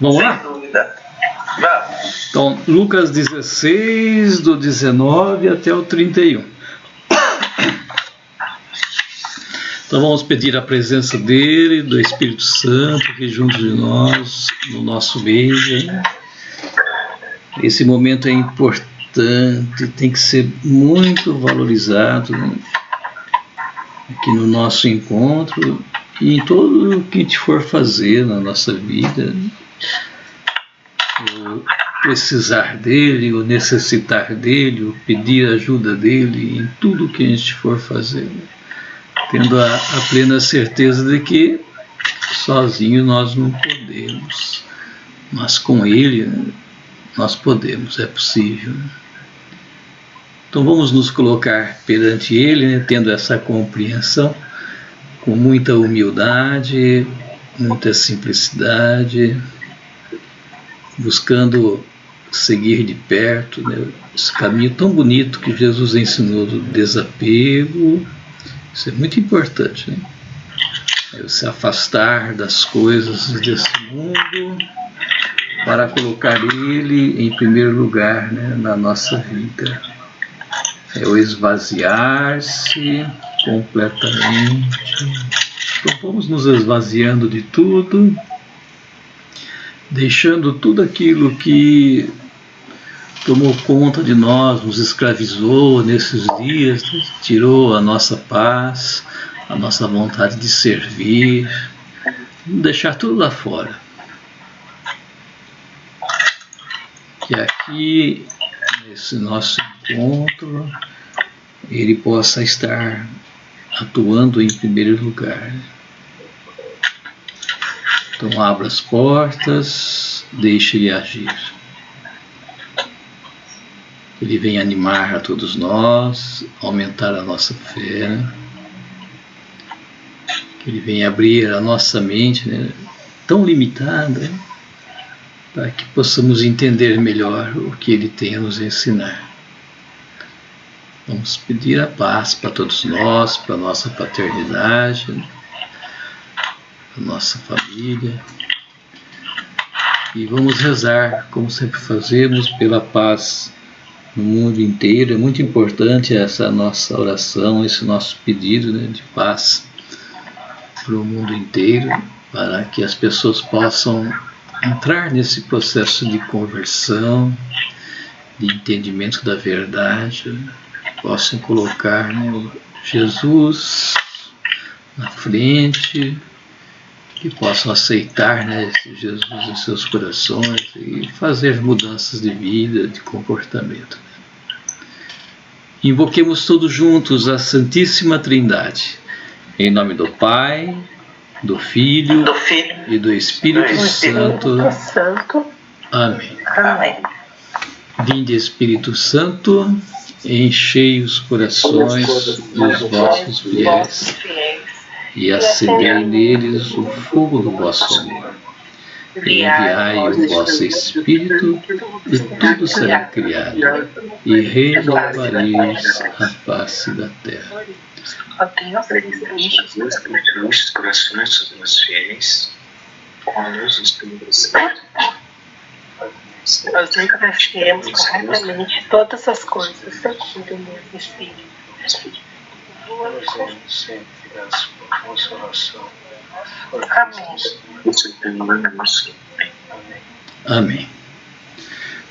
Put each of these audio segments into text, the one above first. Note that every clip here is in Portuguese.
Vamos lá? Sem dúvida. Vamos. Então, Lucas 16, do 19 até o 31. Então vamos pedir a presença dele, do Espírito Santo, aqui junto de nós, no nosso meio. Esse momento é importante, tem que ser muito valorizado, né? Aqui no nosso encontro e em tudo o que a gente for fazer na nossa vida. O precisar dele, o necessitar dele, o pedir ajuda dele em tudo que a gente for fazer, tendo a plena certeza de que sozinho nós não podemos, mas com ele, né, nós podemos, é possível. Então vamos nos colocar perante ele, né, tendo essa compreensão, com muita humildade, muita simplicidade, buscando seguir de perto, né, esse caminho tão bonito que Jesus ensinou do desapego. Isso é muito importante, né? É se afastar das coisas desse mundo para colocar ele em primeiro lugar, né, na nossa vida. É o esvaziar-se completamente. Então vamos nos esvaziando de tudo, deixando tudo aquilo que tomou conta de nós, nos escravizou nesses dias, tirou a nossa paz, a nossa vontade de servir, deixar tudo lá fora. Que aqui, nesse nosso encontro, ele possa estar atuando em primeiro lugar. Então abra as portas, deixe ele agir. Ele vem animar a todos nós, aumentar a nossa fé. Que ele vem abrir a nossa mente, né, tão limitada, para que possamos entender melhor o que ele tem a nos ensinar. Vamos pedir a paz para todos nós, para a nossa paternidade, para a nossa família. E vamos rezar, como sempre fazemos, pela paz no mundo inteiro. É muito importante essa nossa oração, esse nosso pedido, né, de paz para o mundo inteiro, para que as pessoas possam entrar nesse processo de conversão, de entendimento da verdade, possam colocar, né, Jesus na frente, que possam aceitar, né, esse Jesus em seus corações e fazer mudanças de vida, de comportamento. Invoquemos todos juntos a Santíssima Trindade, em nome do Pai, do Filho e do Espírito Santo. Amém. Amém. Vinde, Espírito Santo, enchei os corações dos vossos fiéis e acendei neles o fogo do vosso amor. Enviai o vosso Espírito e tudo será criado, e renovareis a face da terra. Enche os corações dos meus fiéis com a luz do Espírito Santo. Nós nunca vestiremos corretamente todas as coisas segundo o mesmo Espírito. Sempre graças por consolação. Amém.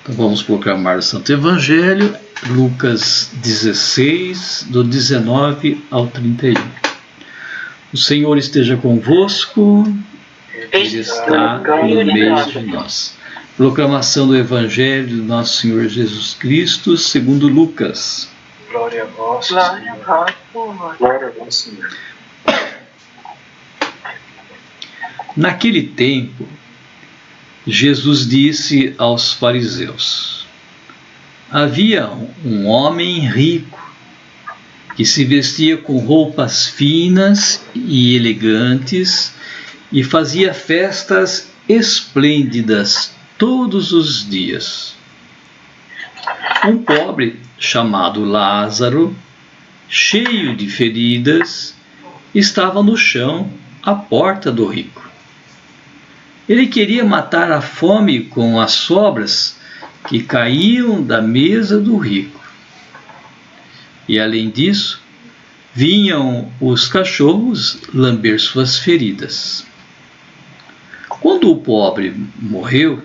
Então vamos proclamar o Santo Evangelho, Lucas 16, do 19 ao 31. O Senhor esteja convosco, Ele está no meio de nós. Proclamação do Evangelho de Nosso Senhor Jesus Cristo, segundo Lucas. Glória a vós, Senhor. Glória a vós, Senhor. Naquele tempo, Jesus disse aos fariseus: havia um homem rico que se vestia com roupas finas e elegantes e fazia festas esplêndidas todos os dias. Um pobre chamado Lázaro, cheio de feridas, estava no chão à porta do rico. Ele queria matar a fome com as sobras que caíam da mesa do rico. E além disso, vinham os cachorros lamber suas feridas. Quando o pobre morreu,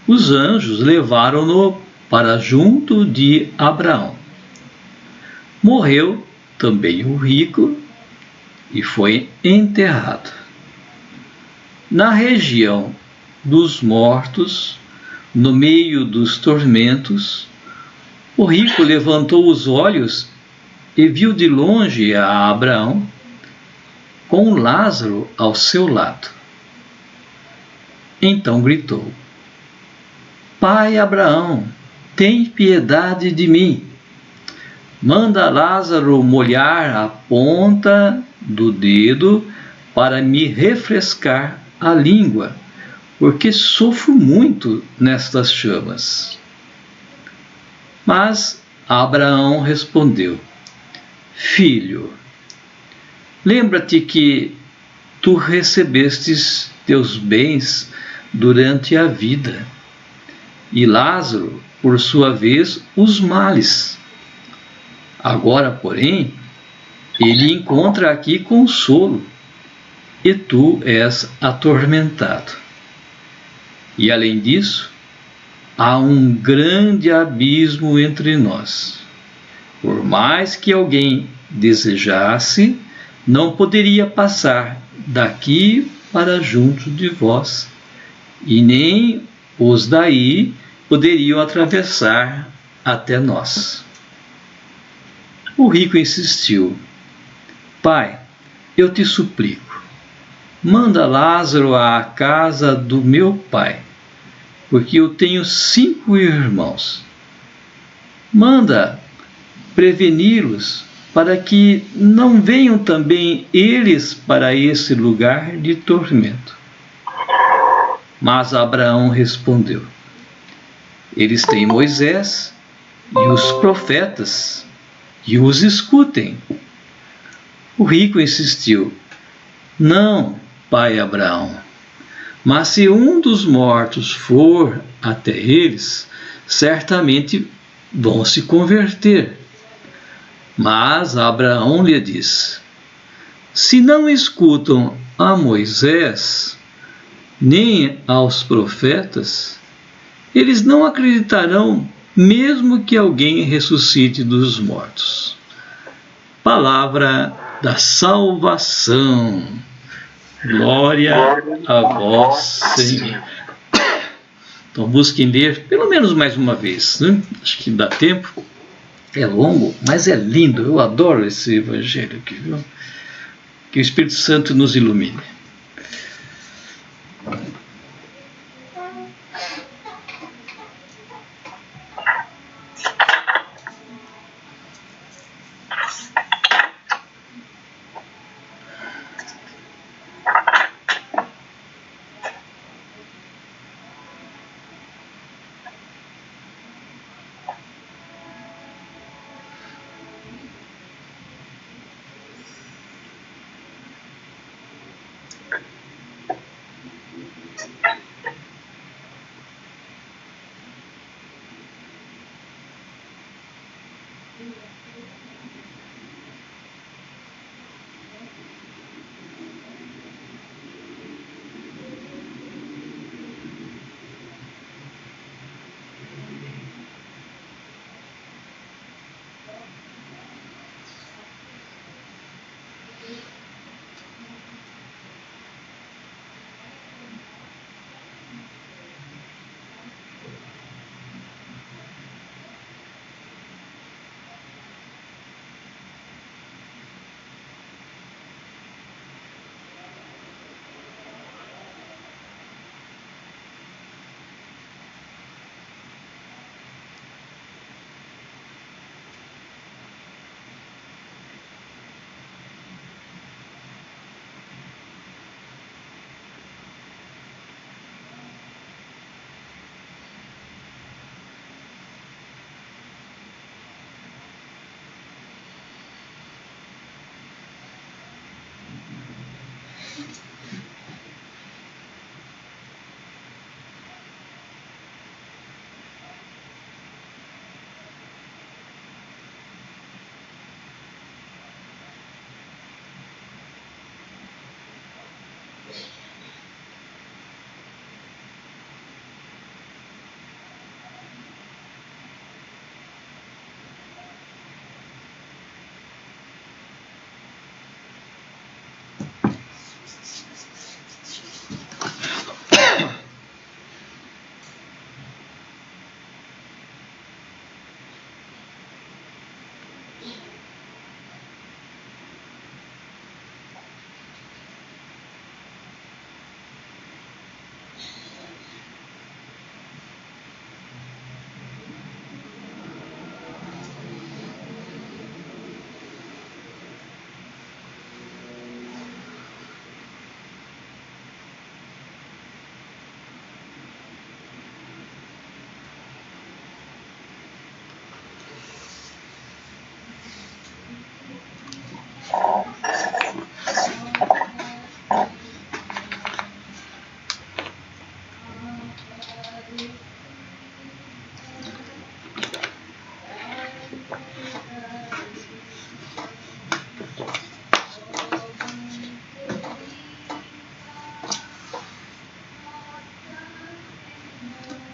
os anjos levaram-no para junto de Abraão. Morreu também o rico e foi enterrado. Na região dos mortos, no meio dos tormentos, o rico levantou os olhos e viu de longe a Abraão com Lázaro ao seu lado. Então gritou: Pai Abraão, tem piedade de mim. Manda Lázaro molhar a ponta do dedo para me refrescar a língua, porque sofro muito nestas chamas. Mas Abraão respondeu: Filho, lembra-te que tu recebestes teus bens durante a vida, e Lázaro, por sua vez, os males. Agora, porém, ele encontra aqui consolo, e tu és atormentado. E além disso, há um grande abismo entre nós. Por mais que alguém desejasse, não poderia passar daqui para junto de vós, e nem os daí poderiam atravessar até nós. O rico insistiu: Pai, eu te suplico, manda Lázaro à casa do meu pai, porque eu tenho 5 irmãos. Manda preveni-los, para que não venham também eles para esse lugar de tormento. Mas Abraão respondeu: Eles têm Moisés e os profetas, e os escutem. O rico insistiu: Não, pai Abraão, mas se um dos mortos for até eles, certamente vão se converter. Mas Abraão lhe disse: Se não escutam a Moisés, nem aos profetas, eles não acreditarão, mesmo que alguém ressuscite dos mortos. Palavra da salvação. Glória a vós, Senhor. Então busquem ler pelo menos mais uma vez, né? Acho que dá tempo. É longo, mas é lindo. Eu adoro esse evangelho aqui, viu? Que o Espírito Santo nos ilumine.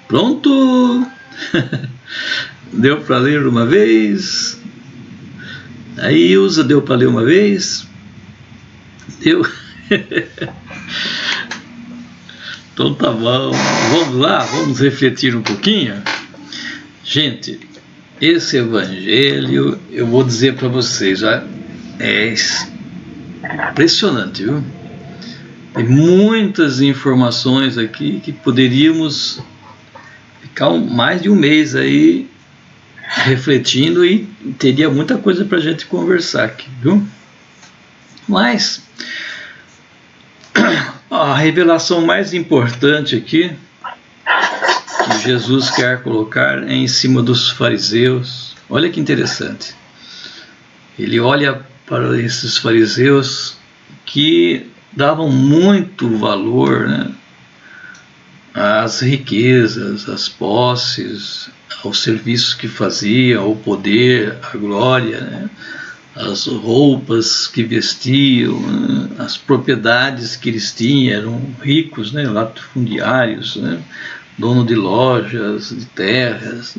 Pronto? Deu para ler uma vez? Aí Ilza, deu para ler uma vez? Deu? Então tá bom, vamos lá, vamos refletir um pouquinho. Gente, esse evangelho, eu vou dizer para vocês, é impressionante, viu? Tem muitas informações aqui que poderíamos ficar mais de um mês aí refletindo e teria muita coisa para a gente conversar aqui, viu? Mas a revelação mais importante aqui que Jesus quer colocar é em cima dos fariseus. Olha que interessante. Ele olha para esses fariseus que davam muito valor, né, às riquezas, às posses, aos serviços que faziam, ao poder, à glória, né, as roupas que vestiam, né, as propriedades que eles tinham, eram ricos, né, latifundiários, né, dono de lojas, de terras.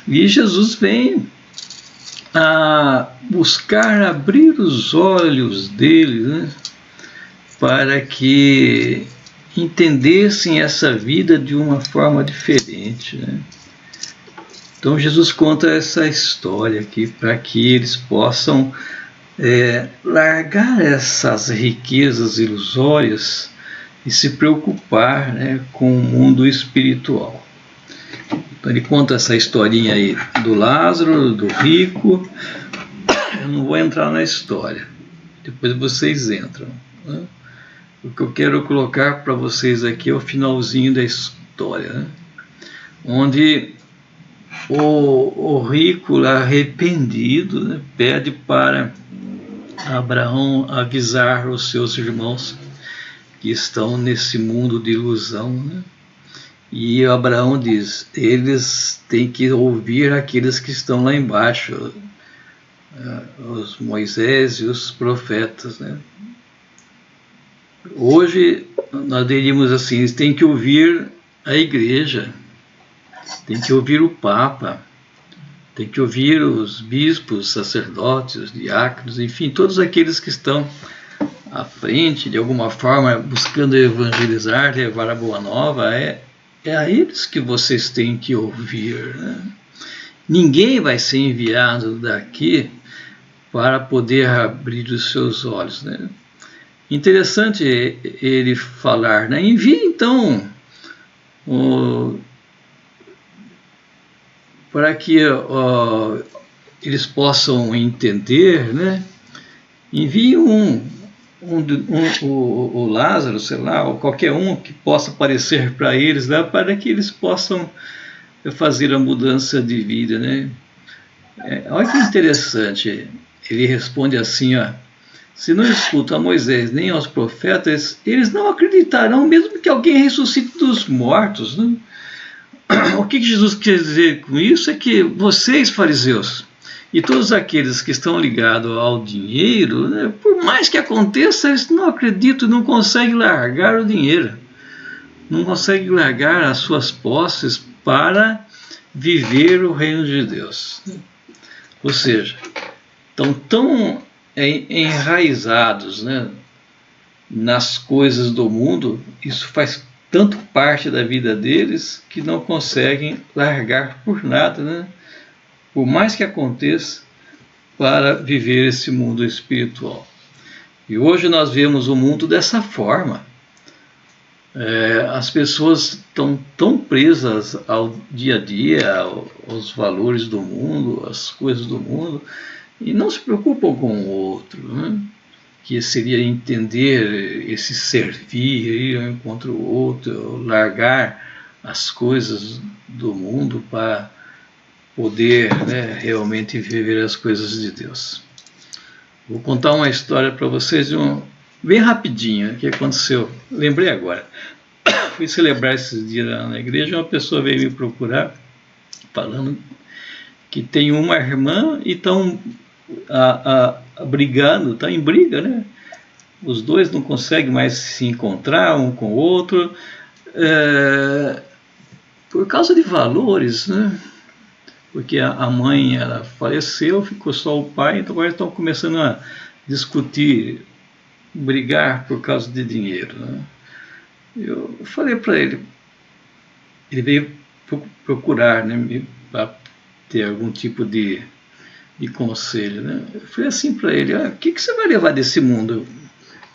E Jesus vem a buscar abrir os olhos deles, né, para que entendessem essa vida de uma forma diferente, né? Então Jesus conta essa história aqui para que eles possam largar essas riquezas ilusórias e se preocupar, né, com o mundo espiritual. Então ele conta essa historinha aí do Lázaro, do rico. Eu não vou entrar na história, depois vocês entram, né? O que eu quero colocar para vocês aqui é o finalzinho da história, né? Onde o rico arrependido, né, pede para Abraão avisar os seus irmãos que estão nesse mundo de ilusão, né? E Abraão diz, eles têm que ouvir aqueles que estão lá embaixo, os Moisés e os profetas, né? Hoje nós diríamos assim, eles têm que ouvir a igreja, tem que ouvir o Papa, tem que ouvir os bispos, sacerdotes, os diáconos, enfim, todos aqueles que estão à frente, de alguma forma, buscando evangelizar, levar a boa nova, é a eles que vocês têm que ouvir, né? Ninguém vai ser enviado daqui para poder abrir os seus olhos, né? Interessante ele falar, né? Envie então para que eles possam entender, né? Envie o Lázaro, sei lá, ou qualquer um que possa aparecer para eles lá, para que eles possam fazer a mudança de vida, né? Olha que interessante, ele responde assim, ó: se não escutam a Moisés nem aos profetas, eles não acreditarão, mesmo que alguém ressuscite dos mortos, né? O que Jesus quer dizer com isso é que vocês, fariseus, e todos aqueles que estão ligados ao dinheiro, né, por mais que aconteça, eles não acreditam, não conseguem largar o dinheiro, não conseguem largar as suas posses para viver o reino de Deus. Ou seja, estão tão enraizados, né, nas coisas do mundo, isso faz tanto parte da vida deles que não conseguem largar por nada, né, por mais que aconteça, para viver esse mundo espiritual. E hoje nós vemos o mundo dessa forma. As pessoas estão tão presas ao dia a dia, aos valores do mundo, às coisas do mundo, e não se preocupam com o outro, né? Que seria entender esse servir, ir um contra o outro, largar as coisas do mundo para poder, né, realmente viver as coisas de Deus. Vou contar uma história para vocês, bem rapidinho, que aconteceu. Lembrei agora. Fui celebrar esses dias lá na igreja, uma pessoa veio me procurar, falando que tem uma irmã e estão brigando, estão em briga, né? Os dois não conseguem mais se encontrar um com o outro. por causa de valores, né? Porque a mãe, ela faleceu, ficou só o pai, então agora estão começando a discutir, brigar por causa de dinheiro, né? Eu falei para ele veio procurar, né, para ter algum tipo de conselho, né? Eu falei assim para ele: o que você vai levar desse mundo?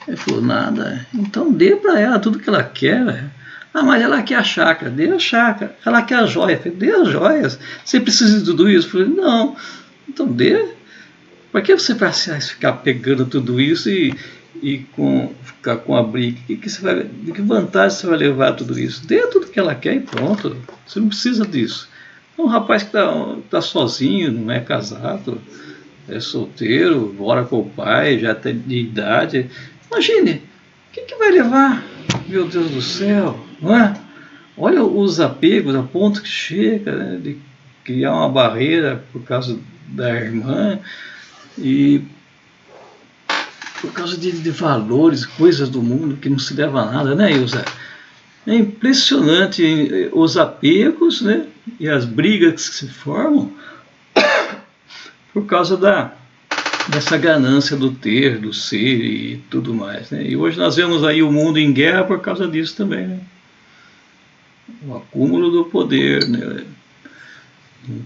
Ele falou: nada. Então dê para ela tudo que ela quer. Mas ela quer a chácara. Dê a chácara. Ela quer a joia. Eu falei: dê as joias. Você precisa de tudo isso? Eu falei: não. Então dê. Para que você vai ficar pegando tudo isso e ficar com a briga? De que vantagem você vai levar tudo isso? Dê tudo que ela quer e pronto. Você não precisa disso. É um rapaz que tá sozinho, não é casado, é solteiro, mora com o pai, já tem de idade. Imagine, o que vai levar? Meu Deus do céu, não é? Olha os apegos, a ponto que chega, né, de criar uma barreira por causa da irmã e por causa de valores, coisas do mundo que não se leva a nada, né, Ilza? É impressionante os apegos, né, e as brigas que se formam por causa dessa ganância do ter, do ser e tudo mais, né? E hoje nós vemos aí o mundo em guerra por causa disso também, né? O acúmulo do poder, né?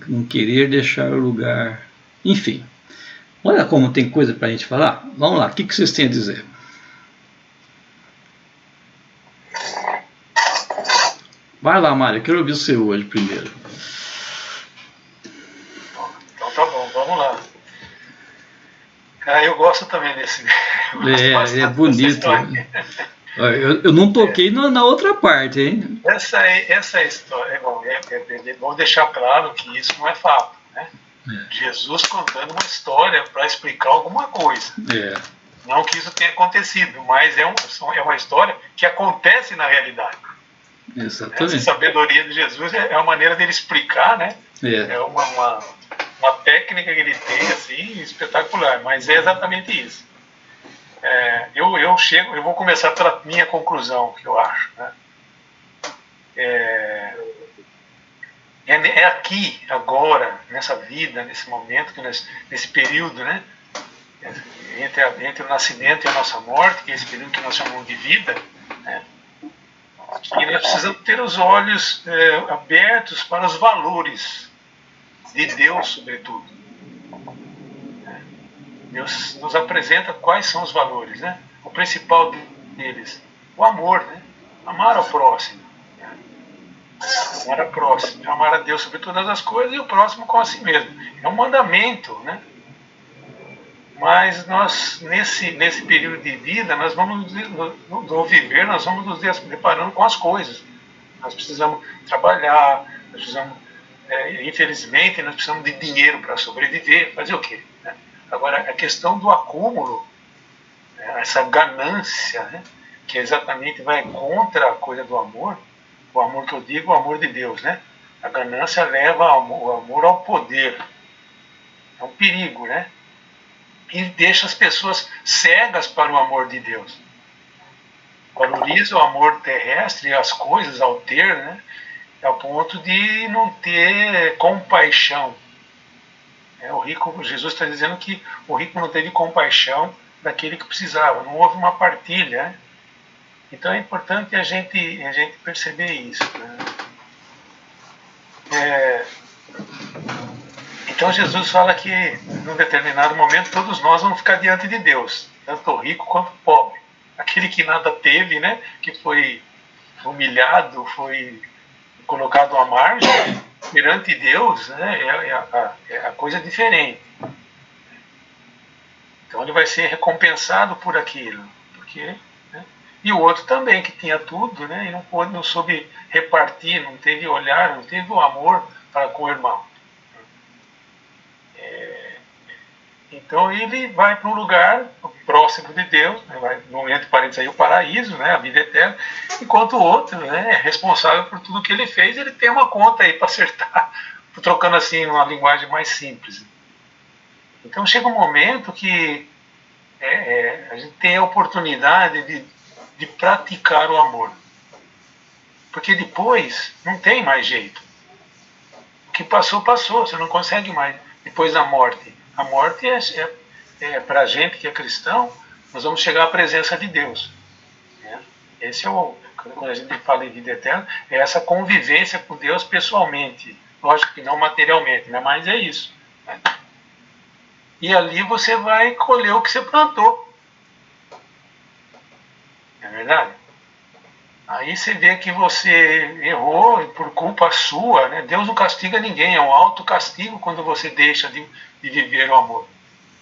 Não querer deixar o lugar, enfim. Olha como tem coisa para a gente falar. Vamos lá, o que vocês têm a dizer? Vai lá, Mário, quero ouvir o seu hoje primeiro. Então tá bom, vamos lá. Eu gosto também desse. É bonito. Eu não toquei na outra parte, hein? Essa história é bom deixar claro que isso não é fato, né? Jesus contando uma história para explicar alguma coisa. Não que isso tenha acontecido, mas é uma história que acontece na realidade. Exatamente. Essa sabedoria de Jesus é uma maneira dele explicar, né? É uma técnica que ele tem, assim, espetacular, mas é exatamente isso. Eu vou começar pela minha conclusão, que eu acho, né? É aqui, agora, nessa vida, nesse momento, nesse período, né? Entre o nascimento e a nossa morte, que é esse período que nós chamamos de vida, né? E nós precisamos ter os olhos abertos para os valores de Deus, sobretudo. Deus nos apresenta quais são os valores, né? O principal deles, o amor, né? Amar ao próximo. Né? Amar ao próximo, amar a Deus sobre todas as coisas e o próximo com a si mesmo. É um mandamento, né? Mas nós, nesse período de vida, nós vamos viver, nós vamos nos deparando com as coisas. Nós precisamos trabalhar, nós precisamos, infelizmente, nós precisamos de dinheiro para sobreviver, fazer o quê? Né? Agora, a questão do acúmulo, essa ganância, né, que exatamente vai contra a coisa do amor, o amor que eu digo, o amor de Deus, né? A ganância leva o amor ao poder. É um perigo, né? E deixa as pessoas cegas para o amor de Deus. Valoriza o amor terrestre e as coisas ao ter, né, ao ponto de não ter compaixão. O rico, Jesus está dizendo que o rico não teve compaixão daquele que precisava, não houve uma partilha. Né? Então é importante a gente perceber isso. Né? Então Jesus fala que, num determinado momento, todos nós vamos ficar diante de Deus, tanto o rico quanto o pobre. Aquele que nada teve, né, que foi humilhado, foi colocado à margem, perante Deus, né, a coisa diferente. Então ele vai ser recompensado por aquilo. Porque, né, e o outro também, que tinha tudo, né, e não soube repartir, não teve olhar, não teve o amor para com o irmão. Então ele vai para um lugar próximo de Deus, né, vai, no entre parênteses aí, o paraíso, né, a vida eterna, enquanto o outro, né, é responsável por tudo que ele fez, ele tem uma conta aí para acertar, trocando assim uma linguagem mais simples. Então chega um momento que a gente tem a oportunidade de praticar o amor. Porque depois não tem mais jeito. O que passou, passou. Você não consegue mais. Depois da morte. A morte para a gente que é cristão, nós vamos chegar à presença de Deus. Né? Esse é quando a gente fala em vida eterna, é essa convivência com Deus pessoalmente. Lógico que não materialmente, né? Mas é isso. Né? E ali você vai colher o que você plantou. Não é verdade? Aí você vê que você errou por culpa sua, né? Deus não castiga ninguém, é um autocastigo quando você deixa de viver o amor.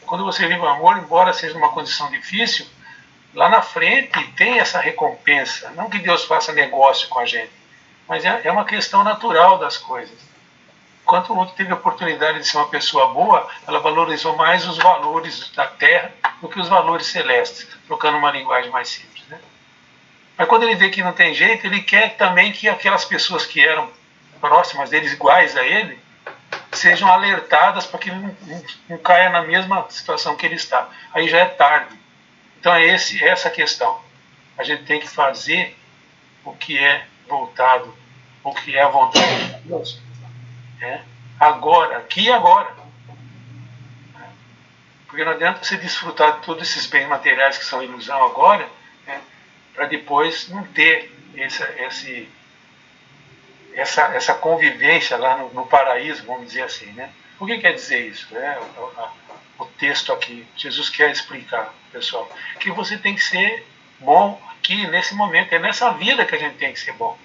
Quando você vive o amor, embora seja uma condição difícil, lá na frente tem essa recompensa. Não que Deus faça negócio com a gente, mas é uma questão natural das coisas. Enquanto o outro teve a oportunidade de ser uma pessoa boa, ela valorizou mais os valores da terra do que os valores celestes, trocando uma linguagem mais simples. Né? Mas quando ele vê que não tem jeito, ele quer também que aquelas pessoas que eram próximas dele, iguais a ele, sejam alertadas para que ele não caia na mesma situação que ele está. Aí já é tarde. Então é essa a questão. A gente tem que fazer o que é voltado, o que é a vontade de Deus. Agora, aqui e agora. Porque não adianta você desfrutar de todos esses bens materiais que são ilusão agora, para depois não ter essa convivência lá no paraíso, vamos dizer assim. Né? O que quer dizer isso? O texto aqui, Jesus quer explicar, pessoal, que você tem que ser bom aqui, nesse momento, é nessa vida que a gente tem que ser bom.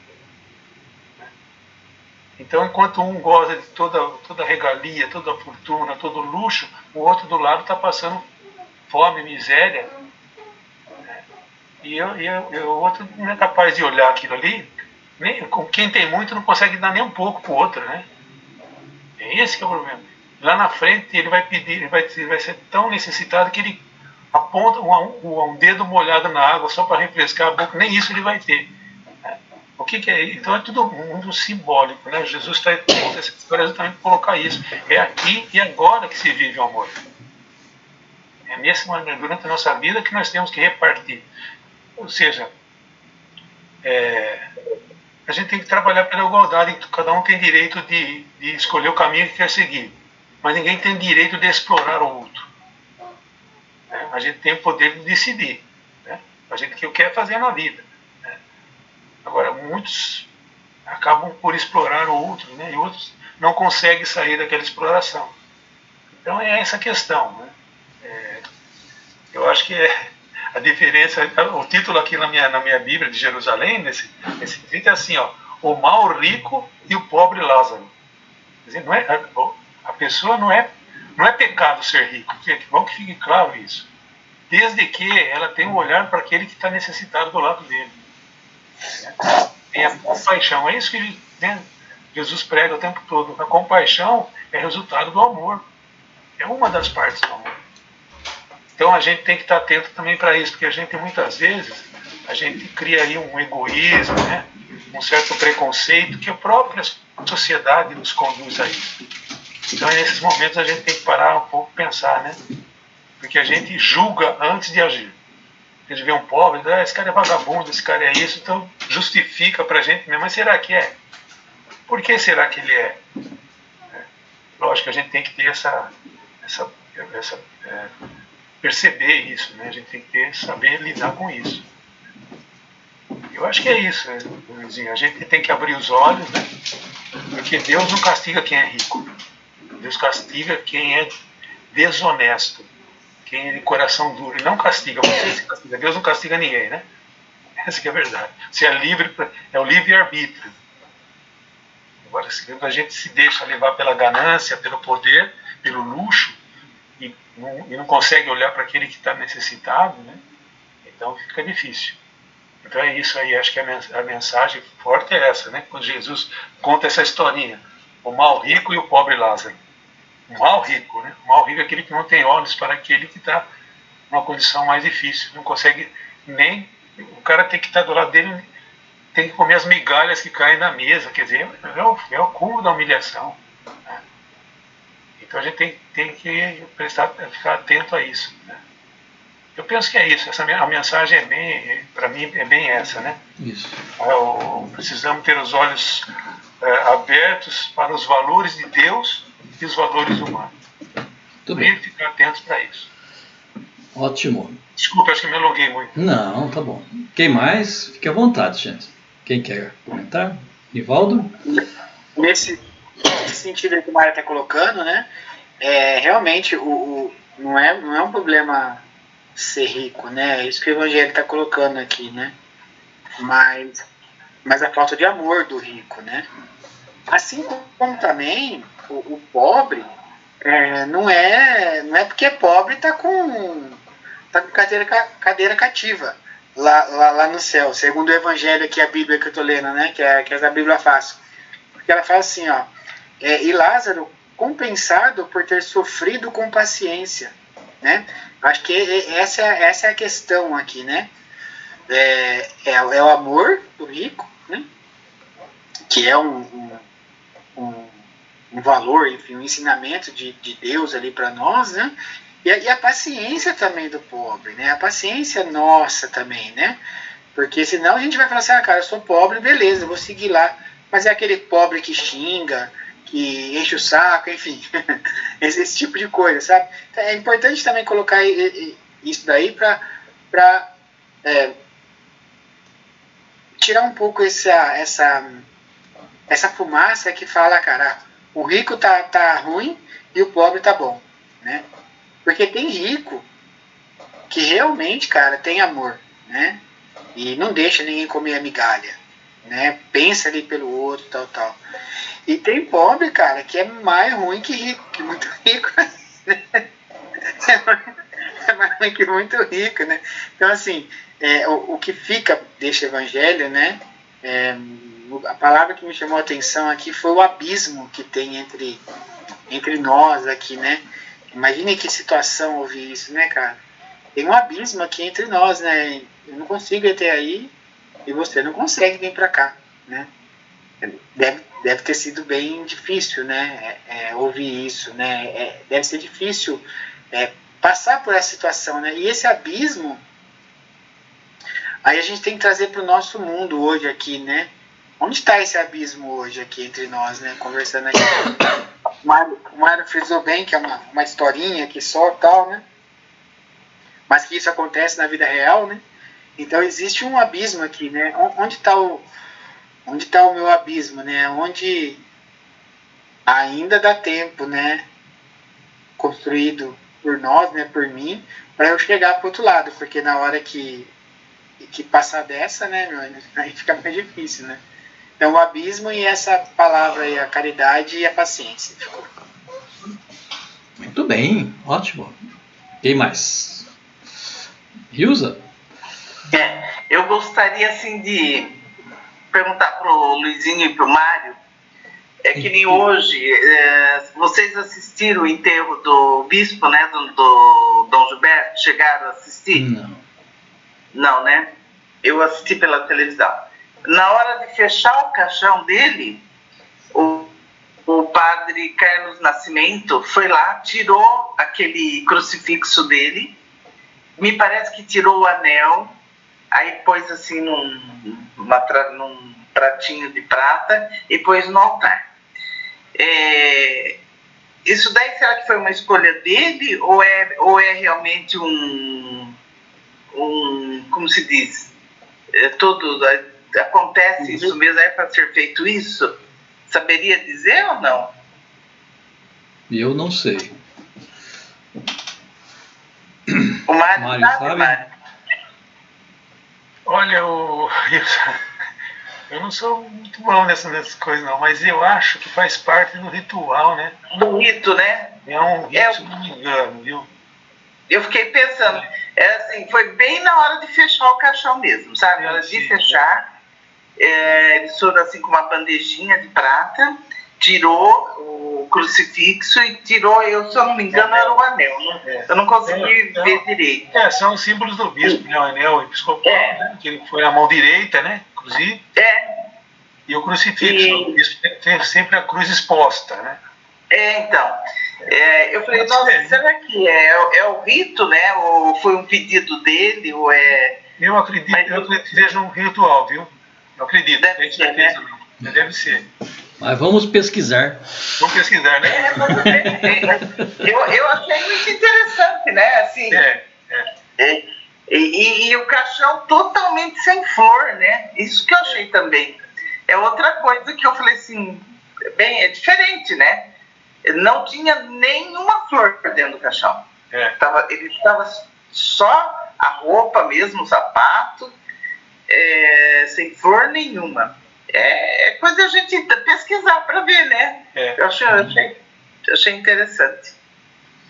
Então, enquanto um goza de toda a regalia, toda a fortuna, todo o luxo, o outro do lado está passando fome, miséria, e o outro não é capaz de olhar aquilo ali. Quem tem muito não consegue dar nem um pouco para o outro, né? É esse que é o problema. Lá na frente ele vai pedir, ele vai ser tão necessitado que ele aponta um dedo molhado na água só para refrescar a boca, nem isso ele vai ter. O que é? Então é tudo mundo simbólico, né? Jesus está contando essa história exatamente para colocar isso. É aqui e agora que se vive o amor. É nesse momento, durante a nossa vida, que nós temos que repartir. Ou seja, a gente tem que trabalhar pela igualdade. Cada um tem direito de escolher o caminho que quer seguir, mas ninguém tem direito de explorar o outro. A gente tem o poder de decidir, a gente que quer fazer na vida. Agora, muitos acabam por explorar o outro, e outros não conseguem sair daquela exploração. Então é essa questão. Eu acho que a diferença, o título aqui na minha Bíblia de Jerusalém, nesse vídeo é assim, o mau rico e o pobre Lázaro. Quer dizer, a pessoa não é pecado ser rico, bom que fique claro isso. Desde que ela tenha um olhar para aquele que está necessitado do lado dele. Tem a compaixão, é isso que Jesus prega o tempo todo. A compaixão é resultado do amor, é uma das partes do amor. Então a gente tem que estar atento também para isso, porque a gente muitas vezes cria aí um egoísmo, um certo preconceito que a própria sociedade nos conduz a isso. Então nesses momentos a gente tem que parar um pouco e pensar, porque a gente julga antes de agir. A gente vê um pobre, esse cara é vagabundo, esse cara é isso, então justifica para a gente mesmo, mas será que é? Por que será que ele é? Lógico que a gente tem que ter perceber isso, a gente tem que saber lidar com isso. Eu acho que é isso, Luizinho, a gente tem que abrir os olhos, porque Deus não castiga quem é rico, Deus castiga quem é desonesto, quem é de coração duro, e não castiga, você se castiga, Deus não castiga ninguém, Essa que é a verdade. Você é livre, é o livre-arbítrio. Agora, se a gente se deixa levar pela ganância, pelo poder, pelo luxo, e não consegue olhar para aquele que está necessitado, então fica difícil. Então é isso aí, acho que a mensagem forte é essa, quando Jesus conta essa historinha, o mau rico e o pobre Lázaro. O mal rico, o mal rico é aquele que não tem olhos para aquele que está numa condição mais difícil, não consegue nem, o cara tem que estar do lado dele, tem que comer as migalhas que caem na mesa, quer dizer, é o cúmulo da humilhação. Então a gente tem que ficar atento a isso. Eu penso que é isso. A mensagem é bem, para mim, é bem essa, né? Isso. Precisamos ter os olhos abertos para os valores de Deus e os valores humanos. Muito bem. E ficar atentos para isso. Ótimo. Desculpa, acho que me alonguei muito. Não, tá bom. Quem mais? Fique à vontade, gente. Quem quer comentar? Nivaldo? Nesse sentido que o Mário está colocando, né? Realmente não é um problema ser rico, né? É isso que o Evangelho está colocando aqui, né? Mas a falta de amor do rico, né? Assim como também o pobre não é porque é pobre tá com cadeira cativa lá no céu, segundo o Evangelho aqui, a Bíblia que eu estou lendo, né? Que é a Bíblia fácil. Porque ela fala assim, ó, e Lázaro compensado por ter sofrido com paciência, né? Acho que essa é a questão aqui, né? É o amor do rico, né? Que é um valor, enfim, um ensinamento de Deus ali para nós, né? E a paciência também do pobre, né? A paciência nossa também, né? Porque senão a gente vai falar assim, cara, eu sou pobre, beleza, eu vou seguir lá. Mas é aquele pobre que xinga, que enche o saco, enfim. esse tipo de coisa, sabe? Então, é importante também colocar isso daí para tirar um pouco essa fumaça que fala, cara, o rico tá ruim e o pobre tá bom, né? Porque tem rico que realmente, cara, tem amor, né? E não deixa ninguém comer a migalha, né? Pensa ali pelo outro, tal. E tem pobre, cara, que é mais ruim que rico, que muito rico, né? É mais ruim que muito rico, né? Então, assim, o que fica deste evangelho, né? A palavra que me chamou a atenção aqui foi o abismo que tem entre nós aqui, né? Imagine que situação ouvir isso, né, cara? Tem um abismo aqui entre nós, né? Eu não consigo ir até aí e você não consegue vir para cá, né? Deve ter sido bem difícil, né? Ouvir isso, né? Deve ser difícil passar por essa situação, né? E esse abismo, aí a gente tem que trazer para o nosso mundo hoje aqui, né? Onde está esse abismo hoje aqui entre nós, né? Conversando aqui. O Mário frisou bem que é uma historinha que só tal, né? Mas que isso acontece na vida real, né? Então existe um abismo aqui, né? Onde está o meu abismo, né? Onde ainda dá tempo, né? Construído por nós, né? Por mim, para eu chegar para o outro lado, porque na hora que passar dessa, né? Aí fica mais difícil, né? Então o abismo e essa palavra aí, a caridade e a paciência. Muito bem, ótimo. Quem mais? Hilza? Eu gostaria assim de perguntar pro Luizinho e pro Mário, que nem hoje, vocês assistiram o enterro do bispo, né, do Dom Gilberto? Chegaram a assistir? Não, né? Eu assisti pela televisão. Na hora de fechar o caixão dele, o padre Carlos Nascimento foi lá, tirou aquele crucifixo dele, me parece que tirou o anel, aí pôs assim num pratinho de prata e pôs no altar. Isso daí, será que foi uma escolha dele ou é realmente como se diz, acontece isso mesmo, é para ser feito isso? Saberia dizer ou não? Eu não sei. O Mário sabe? Mário? Olha, eu não sou muito bom nessas coisas não, mas eu acho que faz parte do ritual, né? Do rito, né? É um rito, se não me engano, viu? Eu fiquei pensando, assim, foi bem na hora de fechar o caixão mesmo, sabe? Na hora de fechar, eles foram assim com uma bandejinha de prata, tirou o crucifixo e tirou, se eu não me engano, era o anel. Eu não consegui ver direito. São os símbolos do bispo, né? O anel episcopal, né? Que foi a mão direita, né? Inclusive. E o crucifixo. O bispo tem sempre a cruz exposta, né? Então. Eu falei, nossa, será que é o rito, né? Ou foi um pedido dele, ou é... Eu acredito que seja um ritual, viu? Eu acredito, não tenho certeza não. Deve ser. Mas vamos pesquisar. Vamos pesquisar, né? Eu achei muito interessante, né? Assim, E o caixão totalmente sem flor, né? Isso que eu achei também. É outra coisa que eu falei assim, bem, é diferente, né? Não tinha nenhuma flor dentro do caixão. Ele estava só a roupa mesmo, o sapato, sem flor nenhuma. É coisa a gente pesquisar para ver, né? Eu achei interessante.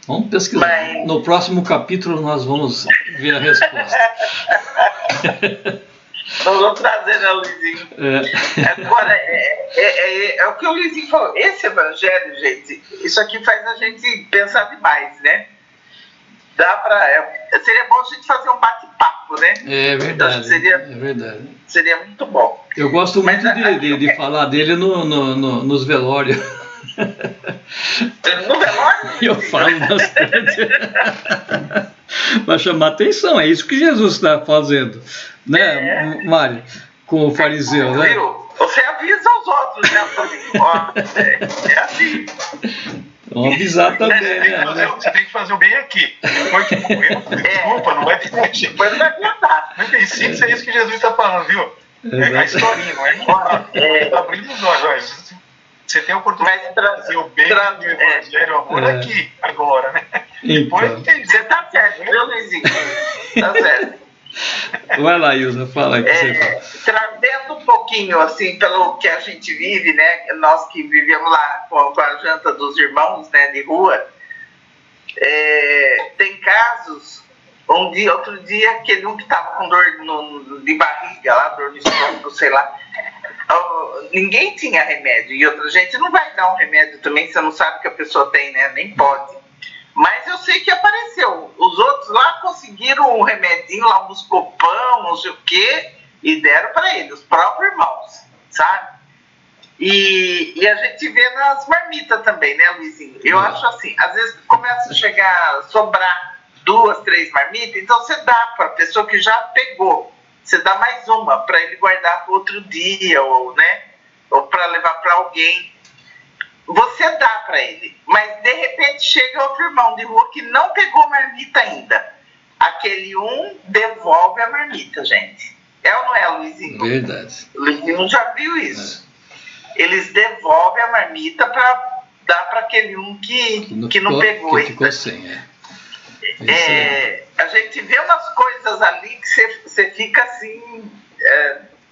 Vamos pesquisar. Mas... No próximo capítulo nós vamos ver a resposta. Nós vamos trazer, né, Luizinho? Agora, é o que o Luizinho falou. Esse evangelho, gente, isso aqui faz a gente pensar demais, né? Seria bom a gente fazer um bate-papo, né? É verdade. É verdade. Seria muito bom. Eu gosto muito de falar dele nos velórios. No velório? Eu falo bastante. Para chamar atenção, é isso que Jesus está fazendo, né, Mário? Com o fariseu, né? Você avisa os outros, né? É assim. Vamos avisar também, né? Você tem que fazer o bem aqui. Depois que morreu, desculpa, não vai ter jeito. Depois não vai contar. 95, é isso que Jesus está falando, viu? É a historinha, não é? Abrindo os olhos. Você tem a oportunidade de trazer o bem, o evangelho, o amor aqui, agora, né? Depois não tem. Você tá certo, viu, Luizinho? Tá certo. Vai lá, Ilza, fala aí. Trazendo um pouquinho, assim, pelo que a gente vive, né? Nós que vivemos lá com a janta dos irmãos, né, de rua, tem casos, outro dia, aquele um que estava com dor de barriga lá, dor de estômago, sei lá, ninguém tinha remédio, e outra gente não vai dar um remédio também, você não sabe que a pessoa tem, né? Nem pode. Mas eu sei que apareceu. Os outros lá conseguiram um remedinho, lá um buscopão, não sei o quê, e deram para eles, os próprios irmãos, sabe? E a gente vê nas marmitas também, né, Luizinho? Eu acho assim, às vezes começa a sobrar 2, 3 marmitas, então você dá para a pessoa que já pegou. Você dá mais uma para ele guardar para outro dia, ou para levar para alguém. Você dá para ele, mas de repente chega outro irmão de rua que não pegou marmita ainda. Aquele devolve a marmita, gente. É ou não é, Luizinho? Verdade. O Luizinho já viu isso. Eles devolvem a marmita para dar para aquele que não pegou ainda. Ficou sem, A gente vê umas coisas ali que você fica assim,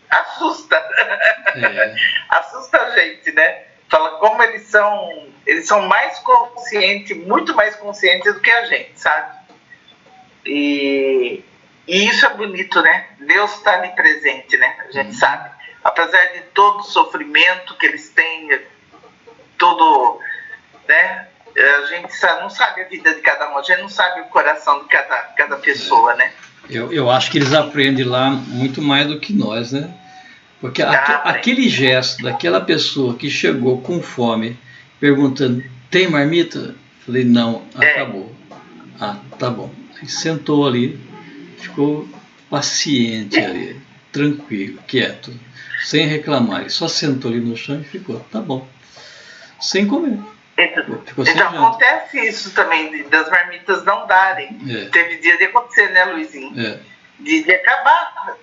assusta. Assusta a gente, né? Fala como eles são mais conscientes, muito mais conscientes do que a gente, sabe? E isso é bonito, né? Deus está ali presente, né? A gente sabe. Apesar de todo o sofrimento que eles têm, todo, né? A gente não sabe a vida de cada um, a gente não sabe o coração de cada pessoa, né? Eu acho que eles aprendem lá muito mais do que nós, né? Porque aquele gesto daquela pessoa que chegou com fome, perguntando, tem marmita? Falei, não, acabou. Tá bom. Aí sentou ali, ficou paciente ali, tranquilo, quieto, sem reclamar. Ele só sentou ali no chão e ficou, tá bom, sem comer. Ficou sem então acontece isso também, das marmitas não darem. Teve dia de acontecer, né, Luizinho? De acabar,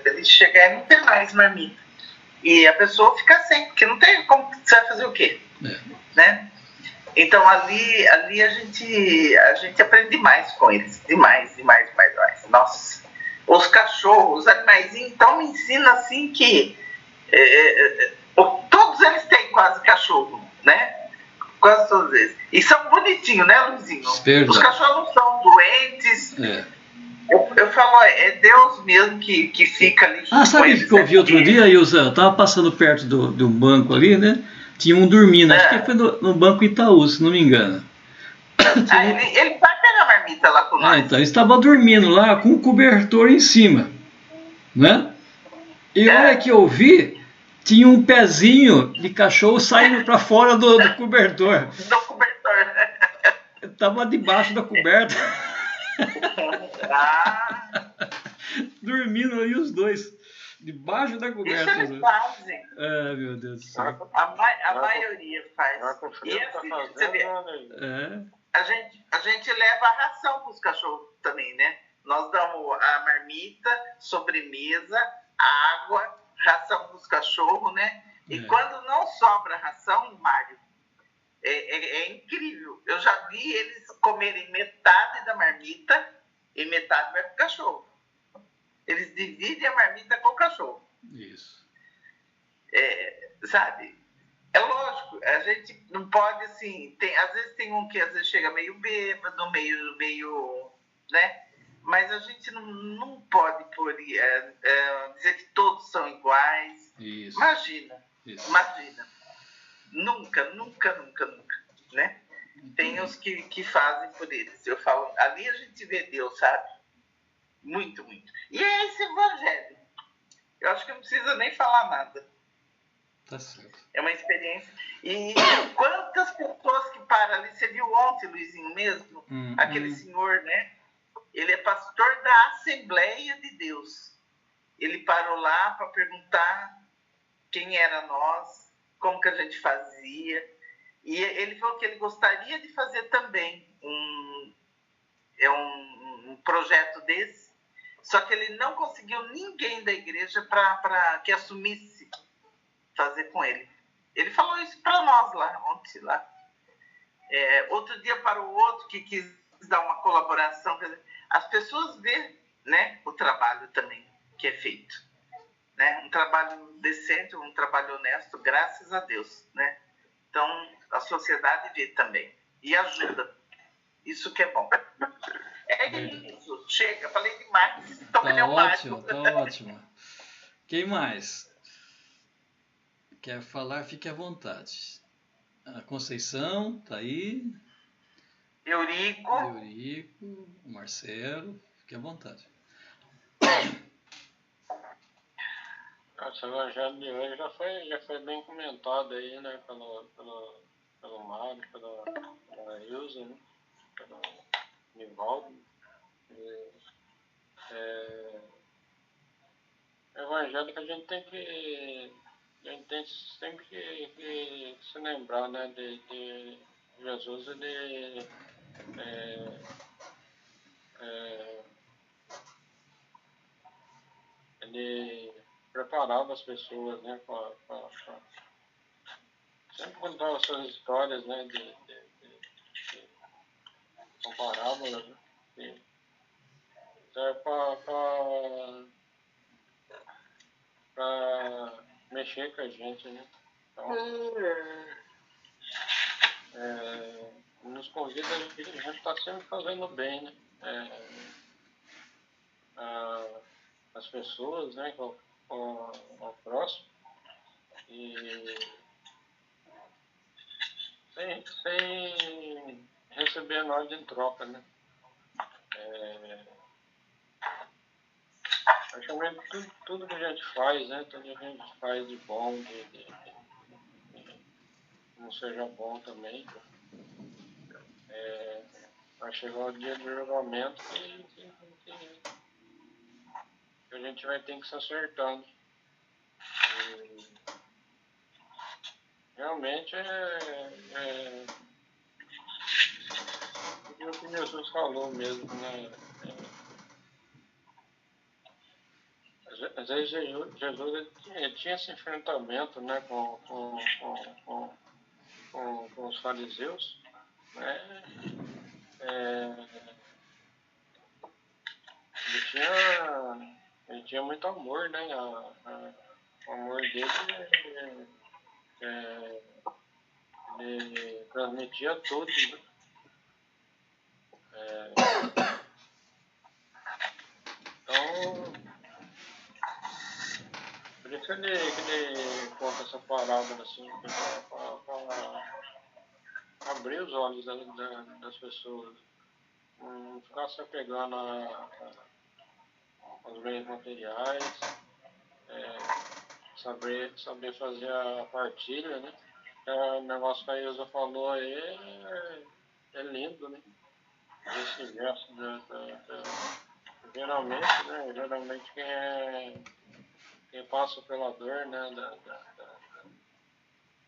de chegar e não ter mais marmita. E a pessoa fica sem, porque não tem como, você vai fazer o quê? Né? Então ali a gente aprende mais com eles, demais. Nossa, os cachorros, os animaizinhos, então me ensina assim que todos eles têm quase cachorro, né? Quase todas eles. E são bonitinhos, né, Luizinho? Verdade. Os cachorros não são doentes. Eu falo, é Deus mesmo que fica ali. Sabe o que eu vi outro dia, Ilza? Eu estava passando perto de um banco ali, né? Tinha um dormindo, acho que foi no Banco Itaú, se não me engano. Ele vai pegar a marmita lá com nós. Então, ele estava dormindo lá com um cobertor em cima, né? E olha que eu vi, tinha um pezinho de cachorro saindo para fora do cobertor. Do cobertor. Tava debaixo da coberta. Ah, Dormindo ali os dois. Debaixo da isso coberta. eles fazem. Ah, meu Deus do céu. A maioria faz. Agora com o frio E que tá assim, fazendo, você vê, né? É. a gente leva a ração para os cachorros também, né? Nós damos a marmita, sobremesa, água, ração para os cachorros, né? E quando não sobra ração, Mário, é incrível. Eu já vi eles comerem metade da marmita e metade vai para o cachorro. Eles dividem a marmita com o cachorro. Isso. Sabe? É lógico, a gente não pode assim. Às vezes tem um que às vezes chega meio bêbado, meio. Né? Mas a gente não pode dizer que todos são iguais. Isso. Imagina. Nunca. Né? Tem os que fazem por eles. Eu falo, ali a gente vê Deus, sabe? Muito. E é esse evangelho. Eu acho que não precisa nem falar nada. Tá certo. É uma experiência. E quantas pessoas que param ali, você viu ontem, Luizinho, mesmo? Aquele senhor, né? Ele é pastor da Assembleia de Deus. Ele parou lá para perguntar quem era nós, como que a gente fazia. E ele falou que ele gostaria de fazer também um projeto desse, só que ele não conseguiu ninguém da igreja para que assumisse fazer com ele. Ele falou isso para nós lá, ontem lá. Outro dia para o outro que quis dar uma colaboração. Quer dizer, as pessoas vêem, né, o trabalho também que é feito. Né? Um trabalho decente, um trabalho honesto, graças a Deus. Né? Então, a sociedade vê também. E ajuda. Isso que é bom. Isso. Chega, falei demais. Tá ótimo. Quem mais? Quer falar, fique à vontade. A Conceição, tá aí. Eurico, o Marcelo, fique à vontade. Esse evangelho de hoje já foi bem comentado aí, né? Pelo Mário, pela Ilza, né? Pelo Nivaldo. Evangelho que a gente tem sempre que se lembrar, né? De Jesus, ele preparava as pessoas, né? Sempre contava suas histórias, né? Com parábolas, né? Para mexer com a gente, né? Então, nos convida a gente está sempre fazendo bem, né? As pessoas, né? Ao próximo. E sem receber nada em troca, né? Praticamente tudo que a gente faz, né? Tudo que a gente faz de bom, de não seja bom também. Vai chegar o dia do julgamento que a gente vai ter que se acertando. E realmente o que Jesus falou mesmo, né? Às vezes Jesus ele tinha esse enfrentamento, né, com os fariseus, né? Ele tinha muito amor, né? O amor dele ele transmitia a todos, né? Então, por isso que ele conta essa parábola assim, para abrir os olhos das pessoas. Não ficar se apegando aos bens materiais, saber fazer a partilha, né? O negócio que a Ilza falou aí é lindo, né? Esse gesto geralmente, né? Geralmente quem passa pela dor, né?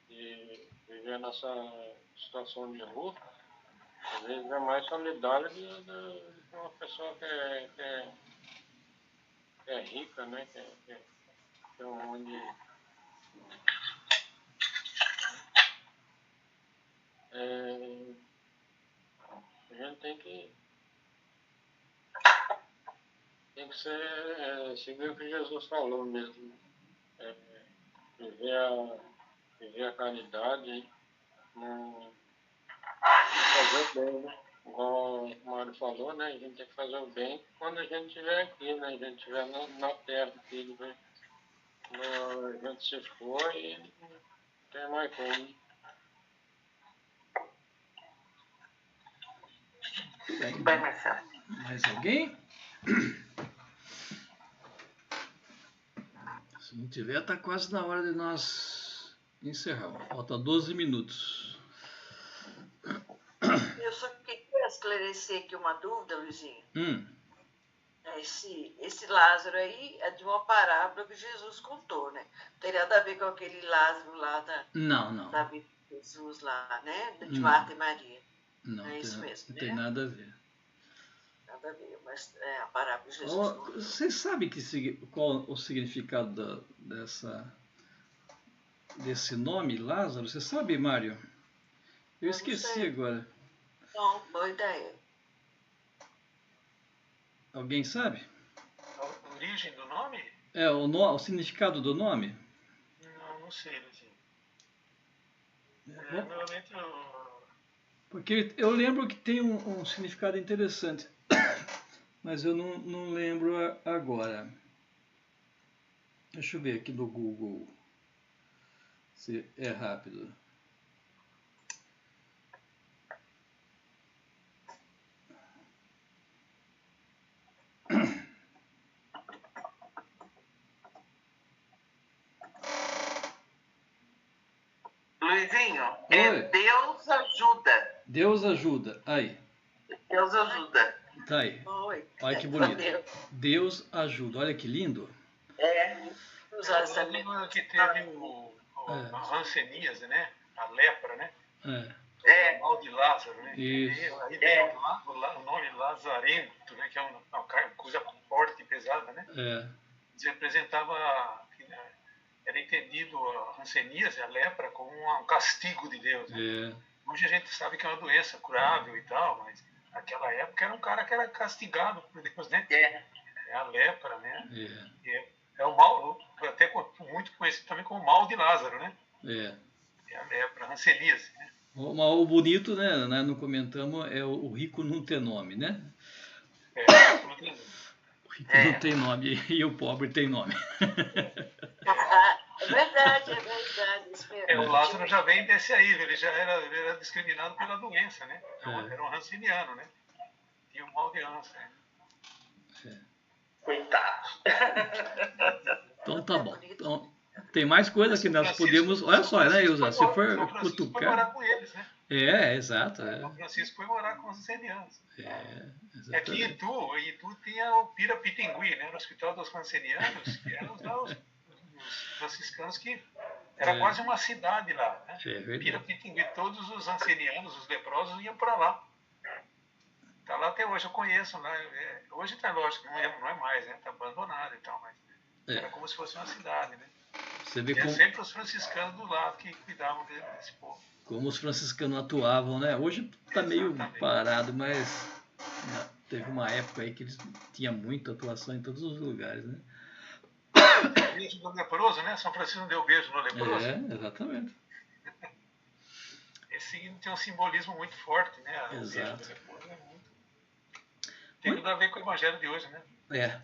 De viver nessa situação de luta, às vezes é mais solidário de uma pessoa que é rica, né? Que é onde a gente tem que seguir o que Jesus falou mesmo. Viver a caridade, não fazer o bem, né? Igual o Mário falou, né? A gente tem que fazer o bem quando a gente estiver aqui, né? A gente estiver na terra aqui, né? A gente se for e não tem mais como. Bem, mais alguém? Se não tiver, está quase na hora de nós encerrar. Falta 12 minutos. Eu só queria esclarecer aqui uma dúvida, Luizinho. Esse Lázaro aí é de uma parábola que Jesus contou, né? Não tem nada a ver com aquele Lázaro lá da vida de Jesus lá, né? De Marta e Maria. Não, é isso mesmo, não tem nada a ver. Nada a ver, mas é a parábola de Jesus. Vocês sabem qual o significado desse nome, Lázaro? Você sabe, Mário? Eu esqueci agora. Não, boa ideia. Alguém sabe? A origem do nome? O significado do nome? Não sei, assim. Normalmente porque eu lembro que tem um significado interessante, mas eu não lembro agora. Deixa eu ver aqui no Google se é rápido. Luizinho, Deus ajuda. Deus ajuda. Aí. Deus ajuda. Tá aí. Olha que bonito. Deus ajuda. Olha que lindo. Que teve a ranceníase, né? A lepra, né? O mal de Lázaro, né? Isso. Aí vem o nome Lazarento, né? Que é uma coisa forte e pesada, né? Representava, era entendido a ranceníase, a lepra, como um castigo de Deus. Né? Hoje a gente sabe que é uma doença curável e tal, mas naquela época era um cara que era castigado por Deus, né? É a lepra, né? É o mal, até muito conhecido também como o mal de Lázaro, né? É a lepra, a ranceníase, né? O bonito, né? Nós não comentamos, é o rico não ter nome, né? O rico não tem nome e o pobre tem nome. É verdade. O Lázaro já vem desse aí, ele já era discriminado pela doença, né? Era um ranciniano, né? Tinha um mal de ânsia. Coitado. Então tá bom. Então, tem mais coisa que nós podemos. Olha só, né, Ilza? Se for cutucar. Foi morar com eles, né? Exato. São Francisco foi morar com os rancenianos. Aqui em Itu tinha o Pirapitingui, né? No Hospital dos Rancenianos, que eram os franciscanos que. Era quase uma cidade lá, né? Pirapitingui, todos os rancenianos, os leprosos, iam para lá. Está lá até hoje, eu conheço lá. Hoje está, lógico, não é mais, né? Está abandonado e tal, mas era como se fosse uma cidade, né? Você vê sempre os franciscanos do lado que cuidavam desse povo. Como os franciscanos atuavam, né? Hoje está meio parado, mas teve uma época aí que eles tinham muita atuação em todos os lugares, né? Beijo no leproso, né? São Francisco deu beijo no leproso. Exatamente. Esse tem um simbolismo muito forte, né? Exato. Tem tudo a ver com o evangelho de hoje, né?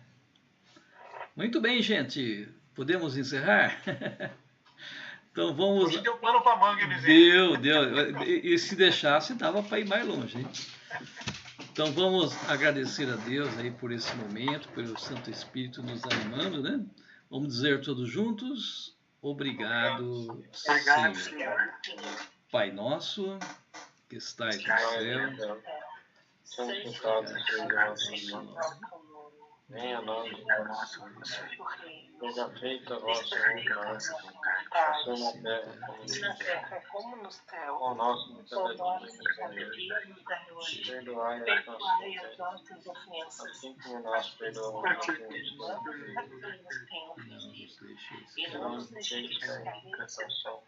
Muito bem, gente. Podemos encerrar? Então vamos. Hoje deu pano pra manga, Luizinho. Deu. E se deixasse, dava para ir mais longe, hein? Então vamos agradecer a Deus aí por esse momento, pelo Santo Espírito nos animando, né? Vamos dizer todos juntos: obrigado, Senhor. Pai nosso, que estais no céu, santificado seja o vosso nome. Venha a nós o vosso reino. Seja feita a vossa vontade, assim na terra como no céu. O nosso cada dia nos dai hoje. Perdoai as nossas ofensas, assim como nós perdoamos aos que nos têm ofendido. E não nos deixeis cair em tentação,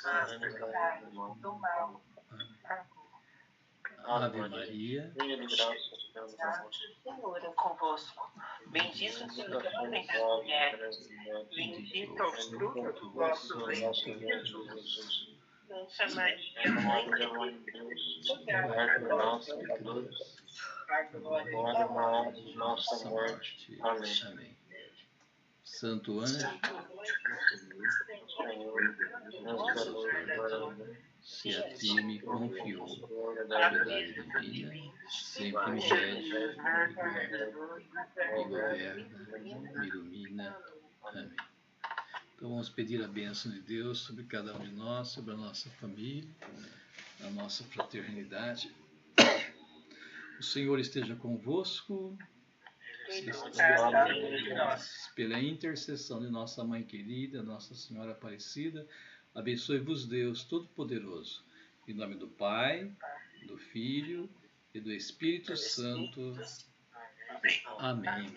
mas livrai-nos do mal. Ave Maria, cheia de graça, o Senhor é convosco. Bendito sois vós entre as mulheres, bendito é o fruto do vosso ventre, Jesus. Santa Maria, Mãe de Deus, rogai por nós, pecadores, agora e na hora de nossa morte. Amém. Santo anjo, se a ti me confiou a piedade divina, sempre me rege, me governa, me ilumina. Amém. Então vamos pedir a bênção de Deus sobre cada um de nós, sobre a nossa família, a nossa fraternidade. O Senhor esteja convosco. Pela intercessão de nossa Mãe querida, Nossa Senhora Aparecida, abençoe-vos Deus Todo-Poderoso. Em nome do Pai, do Filho e do Espírito Santo. Amém.